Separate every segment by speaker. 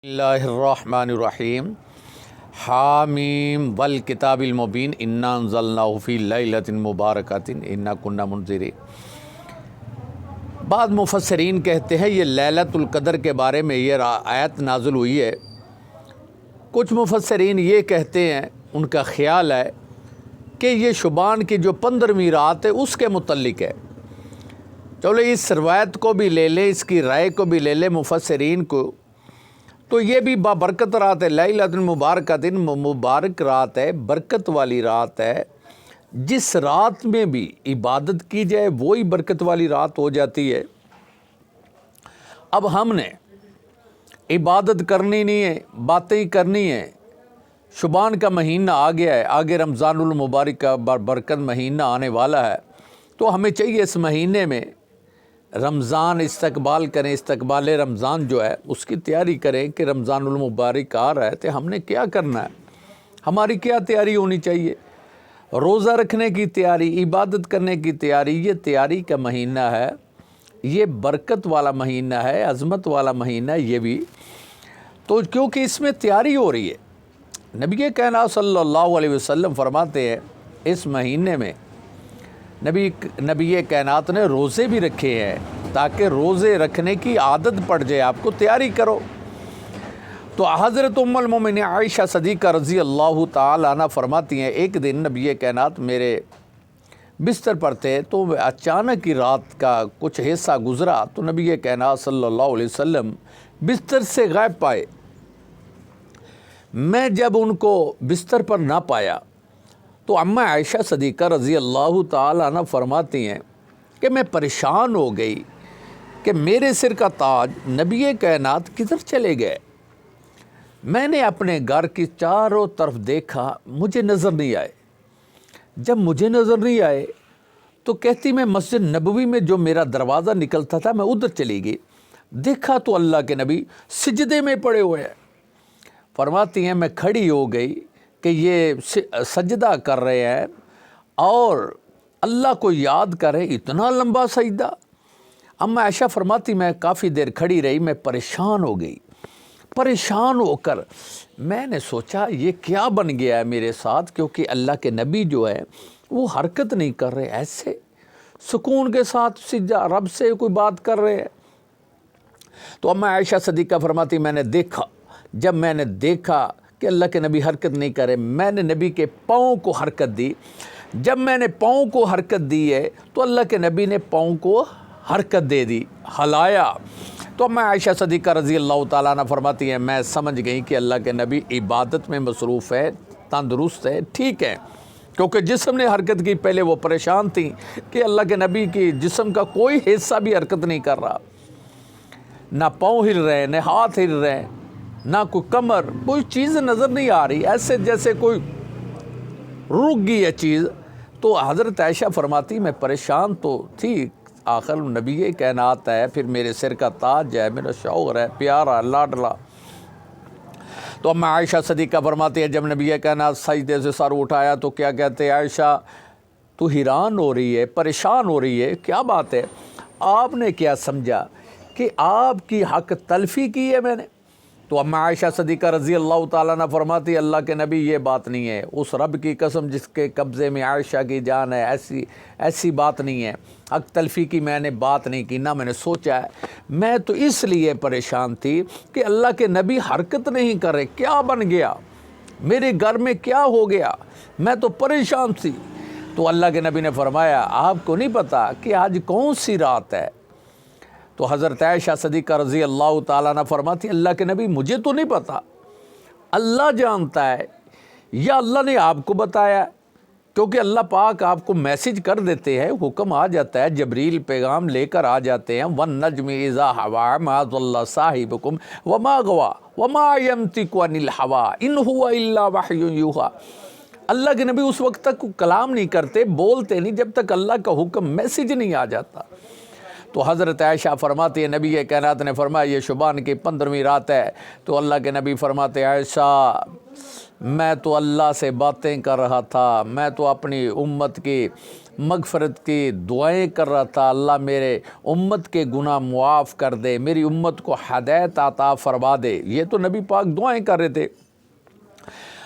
Speaker 1: اللہ الرحمن الرحیم حامیم والکتاب المبین انا انزلناہ فی لیلۃ مبارکۃ انا کنا منذرین۔ بعض مفسرین کہتے ہیں یہ لیلۃ القدر کے بارے میں یہ آیت نازل ہوئی ہے۔ کچھ مفسرین یہ کہتے ہیں، ان کا خیال ہے کہ یہ شعبان کی جو 15ویں رات ہے اس کے متعلق ہے۔ چلو اس روایت کو بھی لے لیں، اس کی رائے کو بھی لے لیں مفسرین کو، تو یہ بھی بابرکت رات ہے۔ لیلۃ مبارکۃ، مبارک رات ہے، برکت والی رات ہے۔ جس رات میں بھی عبادت کی جائے وہی برکت والی رات ہو جاتی ہے۔ اب ہم نے عبادت کرنی نہیں ہے، باتیں کرنی ہیں۔ شعبان کا مہینہ آ گیا ہے، آگے رمضان المبارک کا برکت مہینہ آنے والا ہے، تو ہمیں چاہیے اس مہینے میں رمضان استقبال کریں۔ استقبال رمضان جو ہے اس کی تیاری کریں کہ رمضان المبارک آ رہا ہے تو ہم نے کیا کرنا ہے، ہماری کیا تیاری ہونی چاہیے۔ روزہ رکھنے کی تیاری، عبادت کرنے کی تیاری، یہ تیاری کا مہینہ ہے، یہ برکت والا مہینہ ہے، عظمت والا مہینہ ہے یہ بھی۔ تو کیونکہ اس میں تیاری ہو رہی ہے، نبی کائنات صلی اللہ علیہ وسلم فرماتے ہیں اس مہینے میں نبی کائنات نے روزے بھی رکھے ہیں تاکہ روزے رکھنے کی عادت پڑ جائے، آپ کو تیاری کرو۔ تو حضرت ام المومنین عائشہ صدیقہ رضی اللہ تعالی عنہ فرماتی ہیں، ایک دن نبی کائنات میرے بستر پر تھے تو اچانک ہی رات کا کچھ حصہ گزرا تو نبی کائنات صلی اللہ علیہ وسلم بستر سے غائب پائے۔ میں جب ان کو بستر پر نہ پایا تو اماں عائشہ صدیقہ رضی اللہ تعالی عنہ فرماتی ہیں کہ میں پریشان ہو گئی کہ میرے سر کا تاج نبی کائنات کدھر چلے گئے۔ میں نے اپنے گھر کی چاروں طرف دیکھا، مجھے نظر نہیں آئے۔ جب مجھے نظر نہیں آئے تو کہتی میں مسجد نبوی میں جو میرا دروازہ نکلتا تھا میں ادھر چلی گئی، دیکھا تو اللہ کے نبی سجدے میں پڑے ہوئے ہیں۔ فرماتی ہیں میں کھڑی ہو گئی کہ یہ سجدہ کر رہے ہیں اور اللہ کو یاد کر رہے، اتنا لمبا سجدہ۔ اما عائشہ فرماتی میں کافی دیر کھڑی رہی، میں پریشان ہو گئی۔ پریشان ہو کر میں نے سوچا یہ کیا بن گیا ہے میرے ساتھ، کیونکہ اللہ کے نبی جو ہے وہ حرکت نہیں کر رہے، ایسے سکون کے ساتھ سجدہ رب سے کوئی بات کر رہے ہیں۔ تو اما عائشہ صدیقہ فرماتی میں نے دیکھا، جب میں نے دیکھا کہ اللہ کے نبی حرکت نہیں کرے، میں نے نبی کے پاؤں کو حرکت دی۔ جب میں نے پاؤں کو حرکت دی ہے تو اللہ کے نبی نے پاؤں کو حرکت دے دی، ہلایا۔ تو میں عائشہ صدیقہ رضی اللہ تعالیٰ عنہ فرماتی ہیں میں سمجھ گئی کہ اللہ کے نبی عبادت میں مصروف ہے، تندرست ہے، ٹھیک ہے، کیونکہ جسم نے حرکت کی۔ پہلے وہ پریشان تھیں کہ اللہ کے نبی کی جسم کا کوئی حصہ بھی حرکت نہیں کر رہا، نہ پاؤں ہل رہے، نہ ہاتھ ہل رہے، نہ کوئی کمر، کوئی چیز نظر نہیں آ رہی، ایسے جیسے کوئی رک گئی ہے چیز۔ تو حضرت عائشہ فرماتی میں پریشان تو تھی، آخر نبی کائنات ہے، پھر میرے سر کا تاج ہے، میرا شوہر ہے، پیارا لاڈلا۔ تو اما عائشہ صدیقہ فرماتی ہے جب نبی کائنات سجدے سے سر اٹھایا تو کیا کہتے ہیں، عائشہ تو حیران ہو رہی ہے، پریشان ہو رہی ہے، کیا بات ہے؟ آپ نے کیا سمجھا کہ آپ کی حق تلفی کی ہے میں نے؟ تو اما عائشہ صدیقہ رضی اللہ تعالیٰ عنہ فرماتی اللہ کے نبی یہ بات نہیں ہے، اس رب کی قسم جس کے قبضے میں عائشہ کی جان ہے، ایسی بات نہیں ہے، حق تلفی کی میں نے بات نہیں کی، نہ میں نے سوچا ہے۔ میں تو اس لیے پریشان تھی کہ اللہ کے نبی حرکت نہیں کر رہے، کیا بن گیا میرے گھر میں، کیا ہو گیا، میں تو پریشان تھی۔ تو اللہ کے نبی نے فرمایا آپ کو نہیں پتا کہ آج کون سی رات ہے؟ تو حضرت عائشہ صدیقہ رضی اللہ تعالیٰ عنہ فرماتی اللہ کے نبی مجھے تو نہیں پتا، اللہ جانتا ہے یا اللہ نے آپ کو بتایا، کیونکہ اللہ پاک آپ کو میسج کر دیتے ہیں، حکم آ جاتا ہے، جبریل پیغام لے کر آ جاتے ہیں، وَالنَّجْمِ إِذَا هَوَىٰ مَا ضَلَّ صَاحِبُكُمْ وَمَا غَوَىٰ وَمَا يَنطِقُ عَنِ الْهَوَىٰ إِنْ هُوَ إِلَّا وَحْيٌ يُوحَىٰ۔ اللہ کے نبی اس وقت تک کلام نہیں کرتے، بولتے نہیں جب تک اللہ کا حکم میسج نہیں آ جاتا۔ تو حضرت عائشہ فرماتی ہے نبی کائنات نے فرمایا یہ شعبان کی 15ویں رات ہے۔ تو اللہ کے نبی فرماتے عائشہ میں تو اللہ سے باتیں کر رہا تھا، میں تو اپنی امت کی مغفرت کی دعائیں کر رہا تھا، اللہ میرے امت کے گناہ معاف کر دے، میری امت کو ہدایت عطا فرما دے، یہ تو نبی پاک دعائیں کر رہے تھے۔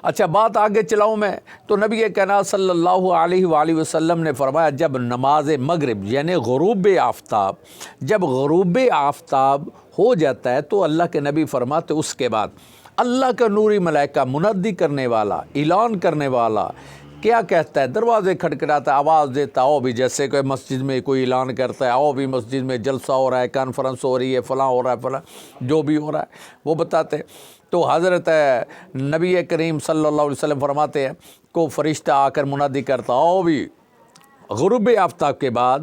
Speaker 1: اچھا بات آگے چلاؤں میں، تو نبی کائنات صلی اللہ علیہ وآلہ وسلم نے فرمایا جب نماز مغرب یعنی غروب آفتاب، جب غروب آفتاب ہو جاتا ہے تو اللہ کے نبی فرماتے اس کے بعد اللہ کا نوری ملائکہ منادی کرنے والا، اعلان کرنے والا کیا کہتا ہے؟ دروازے کھٹکھٹاتا ہے، آواز دیتا، آؤ بھی، جیسے کہ مسجد میں کوئی اعلان کرتا ہے، آؤ بھی مسجد میں جلسہ ہو رہا ہے، کانفرنس ہو رہی ہے، فلاں ہو رہا ہے، فلاں جو بھی ہو رہا ہے وہ بتاتے ہیں۔ تو حضرت نبی کریم صلی اللہ علیہ وسلم فرماتے ہیں کو فرشتہ آ کر منادی کرتا، آؤ بھی، غروب آفتاب کے بعد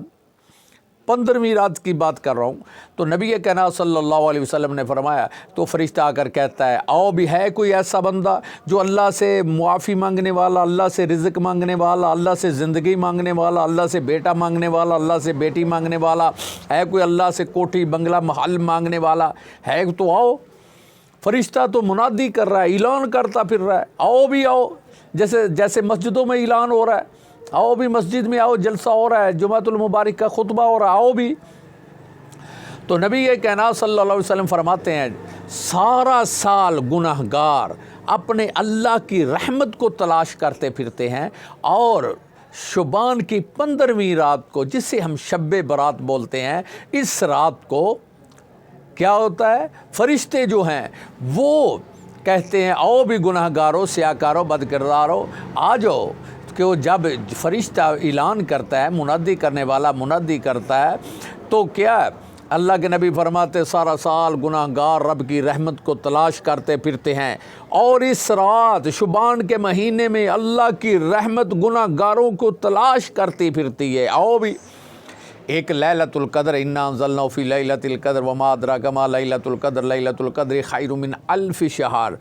Speaker 1: 15ویں رات کی بات کر رہا ہوں، تو نبی کائنات صلی اللہ علیہ وسلم نے فرمایا تو فرشتہ آ کر کہتا ہے آؤ بھی، ہے کوئی ایسا بندہ جو اللہ سے معافی مانگنے والا، اللہ سے رزق مانگنے والا، اللہ سے زندگی مانگنے والا، اللہ سے بیٹا مانگنے والا، اللہ سے بیٹی مانگنے والا، ہے کوئی اللہ سے کوٹھی بنگلہ محل مانگنے والا ہے تو آؤ۔ فرشتہ تو منادی کر رہا ہے، اعلان کرتا پھر رہا ہے، آؤ بھی آؤ، جیسے مسجدوں میں اعلان ہو رہا ہے، آؤ بھی مسجد میں آؤ، جلسہ ہو رہا ہے، جمعۃ المبارک کا خطبہ ہو رہا ہے، آؤ بھی۔ تو نبی کائنات صلی اللہ علیہ وسلم فرماتے ہیں سارا سال گناہ گار اپنے اللہ کی رحمت کو تلاش کرتے پھرتے ہیں، اور شعبان کی 15ویں رات کو جسے ہم شب برات بولتے ہیں، اس رات کو کیا ہوتا ہے؟ فرشتے جو ہیں وہ کہتے ہیں آؤ بھی گناہ گارو، سیاہ کارو، بد کردارو، آ جاؤ، کہ وہ جب فرشتہ اعلان کرتا ہے، منادی کرنے والا منادی کرتا ہے تو کیا ہے؟ اللہ کے نبی فرماتے سارا سال گناہ گار رب کی رحمت کو تلاش کرتے پھرتے ہیں، اور اس رات شعبان کے مہینے میں اللہ کی رحمت گناہ گاروں کو تلاش کرتی پھرتی ہے، آؤ بھی۔ ایک لیلۃ القدر، انا انزلناہ فی لیلۃ القدر وما ادراک ما لیلۃ القدر، لیلۃ القدر خیر من الف شہر،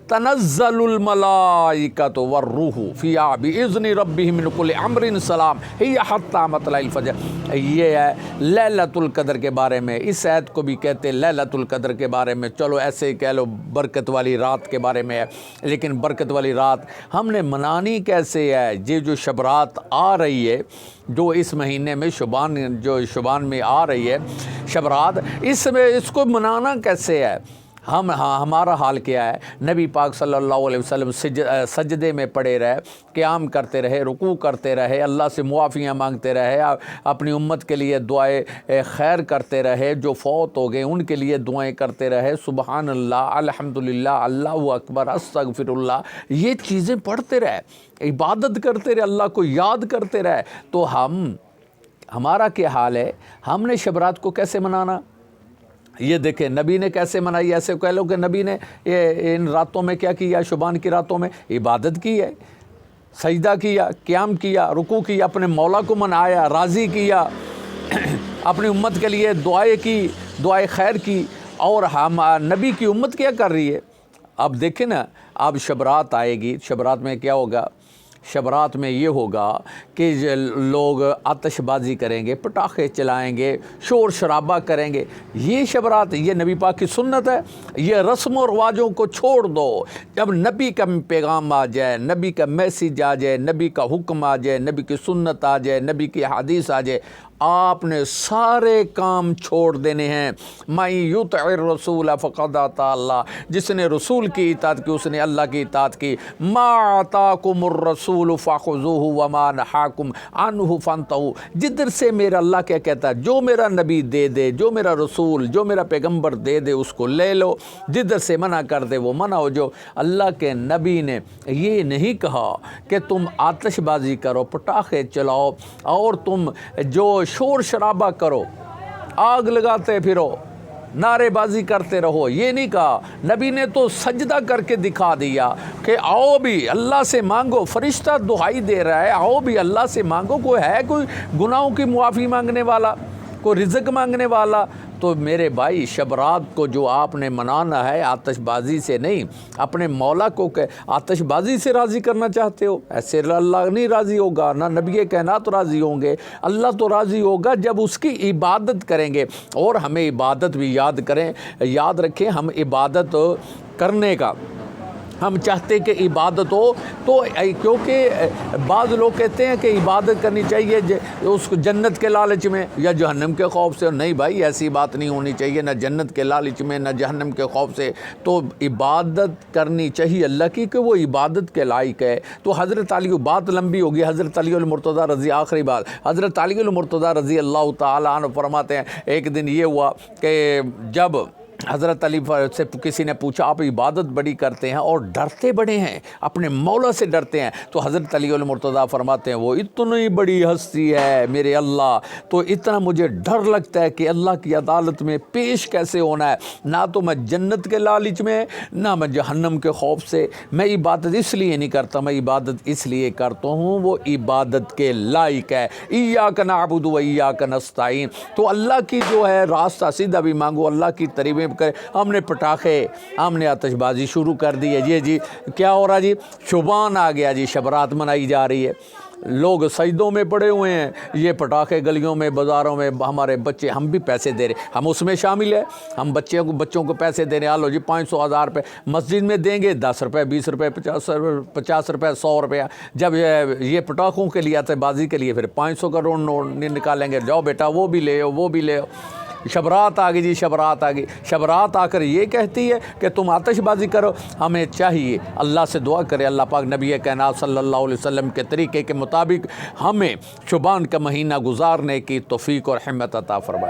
Speaker 1: تنزل الملائکۃ والروح فیہا باذن ربہم من کل امر سلام ہی حتی مطلع الفجر۔ یہ ہے لیلۃ القدر کے بارے میں، اس آیت کو بھی کہتے ہیں لیلۃ القدر کے بارے میں، چلو ایسے ہی کہہ لو برکت والی رات کے بارے میں ہے، لیکن برکت والی رات ہم نے منانی کیسے ہے؟ یہ جو شب رات آ رہی ہے، جو اس مہینے میں شعبان میں آ رہی ہے شب رات، اس کو منانا کیسے ہے؟ ہمارا حال کیا ہے؟ نبی پاک صلی اللہ علیہ وسلم سجدے میں پڑے رہے، قیام کرتے رہے، رکوع کرتے رہے، اللہ سے معافیاں مانگتے رہے، اپنی امت کے لیے دعائیں خیر کرتے رہے، جو فوت ہو گئے ان کے لیے دعائیں کرتے رہے، سبحان اللہ، الحمدللہ، اللہ اکبر، استغفر اللہ، یہ چیزیں پڑھتے رہے، عبادت کرتے رہے، اللہ کو یاد کرتے رہے۔ تو ہمارا کیا حال ہے؟ ہم نے شب رات کو کیسے منانا؟ یہ دیکھیں نبی نے کیسے منائی، ایسے کہہ لو کہ نبی نے ان راتوں میں کیا کیا؟ شعبان کی راتوں میں عبادت کی ہے، سجدہ کیا، قیام کیا، رکوع کیا، اپنے مولا کو منایا، راضی کیا، اپنی امت کے لیے دعائیں کی، دعائیں خیر کی۔ اور نبی کی امت کیا کر رہی ہے؟ اب دیکھیں نا، اب شب رات آئے گی، شب رات میں کیا ہوگا؟ شب رات میں یہ ہوگا کہ لوگ آتش بازی کریں گے، پٹاخے چلائیں گے، شور شرابہ کریں گے۔ یہ شب رات، یہ نبی پاک کی سنت ہے۔ یہ رسم و رواجوں کو چھوڑ دو، جب نبی کا پیغام آ جائے، نبی کا میسیج آ جائے، نبی کا حکم آ جائے، نبی کی سنت آ جائے، نبی کی حدیث آ جائے، آپ نے سارے کام چھوڑ دینے ہیں۔ مَن یُطِعِ الرَّسُولَ فَقَدْ اطاع اللہ، جس نے رسول کی اطاعت کی اس نے اللہ کی اطاعت کی۔ مَا آتَاکُمُ الرَّسُولُ فَخُذُوهُ وَمَا نَهَاکُمْ عَنْهُ فَانْتَهُوا، جدھر سے میرا اللہ کیا کہتا ہے؟ جو میرا نبی دے دے، جو میرا رسول، جو میرا پیغمبر دے دے اس کو لے لو، جدھر سے منع کر دے وہ منع ہو جو۔ اللہ کے نبی نے یہ نہیں کہا کہ تم آتش بازی کرو، پٹاخے چلاؤ، اور تم جو شور شرابہ کرو، آگ لگاتے پھرو، نعرے بازی کرتے رہو، یہ نہیں کہا۔ نبی نے تو سجدہ کر کے دکھا دیا کہ آؤ بھی اللہ سے مانگو، فرشتہ دعائی دے رہا ہے، آؤ بھی اللہ سے مانگو۔ کوئی ہے کوئی گناہوں کی معافی مانگنے والا، کوئی رزق مانگنے والا؟ تو میرے بھائی شب رات کو جو آپ نے منانا ہے آتش بازی سے نہیں، اپنے مولا کو آتش بازی سے راضی کرنا چاہتے ہو؟ ایسے اللہ نہیں راضی ہوگا، نہ نبی کائنات راضی ہوں گے۔ اللہ تو راضی ہوگا جب اس کی عبادت کریں گے۔ اور ہمیں عبادت بھی یاد رکھیں، ہم عبادت کرنے کا ہم چاہتے کہ عبادت ہو تو کیونکہ بعض لوگ کہتے ہیں کہ عبادت کرنی چاہیے اس کو جنت کے لالچ میں یا جہنم کے خوف سے. نہیں بھائی، ایسی بات نہیں ہونی چاہیے، نہ جنت کے لالچ میں نہ جہنم کے خوف سے. تو عبادت کرنی چاہیے اللہ کی کہ وہ عبادت کے لائق ہے. تو حضرت علی، بات لمبی ہوگی، حضرت علی المرتضیٰ رضی، آخری بات، حضرت علی المرتضیٰ رضی اللہ تعالیٰ عنہ فرماتے ہیں ایک دن یہ ہوا کہ جب حضرت علی سے کسی نے پوچھا آپ عبادت بڑی کرتے ہیں اور ڈرتے بڑے ہیں، اپنے مولا سے ڈرتے ہیں. تو حضرت علی المرتضیٰ فرماتے ہیں وہ اتنی بڑی ہستی ہے میرے اللہ، تو اتنا مجھے ڈر لگتا ہے کہ اللہ کی عدالت میں پیش کیسے ہونا ہے. نہ تو میں جنت کے لالچ میں، نہ میں جہنم کے خوف سے. میں عبادت اس لیے نہیں کرتا، میں عبادت اس لیے کرتا ہوں وہ عبادت کے لائق ہے. ایاک نعبد و ایاک نستعین. تو اللہ کی جو ہے راستہ سیدھا بھی مانگو، اللہ کی تعریفیں کرے. ہم نے پٹاخے، ہم نے آتش بازی شروع کر دی ہے. جی کیا ہو رہا جی؟ شبان آ گیا جی، شب رات منائی جا رہی ہے، لوگ سجدوں میں پڑے ہوئے ہیں. یہ پٹاخے گلیوں میں بازاروں میں، ہمارے بچے، ہم بھی پیسے دے رہے، ہم اس میں شامل ہیں. ہم بچوں کو پیسے دے رہے ہیں. آلو جی 500 1000 روپے مسجد میں دیں گے، 10 روپے 20 روپے 50 روپے 100 روپیہ. جب یہ پٹاخوں کے لیے آتے بازی کے لیے، پھر 500 کا نوٹ نکالیں گے. جاؤ بیٹا وہ بھی لے وہ بھی لے. شبرات آ گئی جی، شبرات آ گئی. شبرات آ کر یہ کہتی ہے کہ تم آتش بازی کرو. ہمیں چاہیے اللہ سے دعا کرے اللہ پاک نبی کائنات صلی اللہ علیہ وسلم کے طریقے کے مطابق ہمیں شبان کا مہینہ گزارنے کی توفیق اور ہمت عطا فرمائے.